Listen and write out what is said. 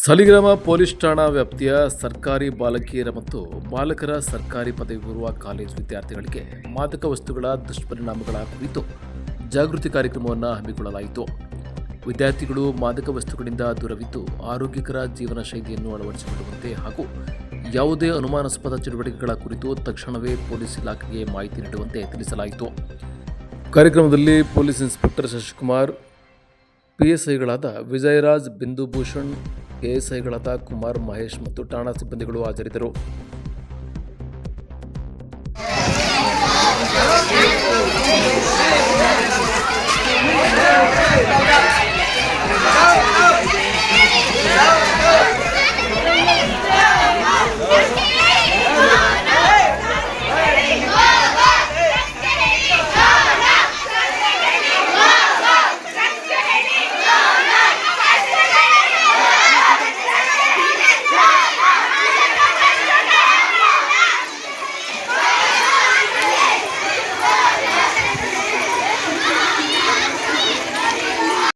Saligrama police ಠಾಣಾ ವ್ಯಾಪ್ತಿಯ ಸರ್ಕಾರಿ ಬಾಲಕಿಯರ ಮತ್ತು ಬಾಲಕರ ಸರ್ಕಾರಿ ಪದವಿ ಪೂರ್ವ ಕಾಲೇಜು ವಿದ್ಯಾರ್ಥಿಗಳಿಗೆ ಮಾದಕ ವಸ್ತುಗಳ ದುಷ್ಪರಿಣಾಮಗಳ ಕುರಿತು ಜಾಗೃತಿ ಕಾರ್ಯಕ್ರಮವನ್ನು ಹಮ್ಮಿಕೊಳ್ಳಲಾಯಿತು. ವಿದ್ಯಾರ್ಥಿಗಳು ಮಾದಕ ವಸ್ತುಗಳಿಂದ ದೂರವಿದ್ದು ಆರೋಗ್ಯಕರ ಜೀವನ ಶೈಲಿಯನ್ನು ಅಳವಡಿಸಿಕೊಳ್ಳುವಂತೆ ಹಾಗೂ ಯಾವುದೇ ಅನುಮಾನಾಸ್ಪದ ಚಟುವಟಿಕೆಗಳ ಕುರಿತು ತಕ್ಷಣವೇ ಪೊಲೀಸ್ ಇಲಾಖೆಗೆ ಮಾಹಿತಿ ನೀಡುವಂತೆ ತಿಳಿಸಲಾಯಿತು. ಕಾರ್ಯಕ್ರಮದಲ್ಲಿ ಪೊಲೀಸ್ ಇನ್ಸ್ಪೆಕ್ಟರ್ ಶಶಿಕುಮಾರ್, ಪಿಎಸ್ಐಗಳಾದ ವಿಜಯರಾಜ್, ಬಿಂದುಭೂಷಣ್, ಎಎಸ್ಐಗಳಾದ ಕುಮಾರ್, ಮಹೇಶ್ ಮತ್ತು ಠಾಣಾ ಸಿಬ್ಬಂದಿಗಳು ಹಾಜರಿದ್ದರು.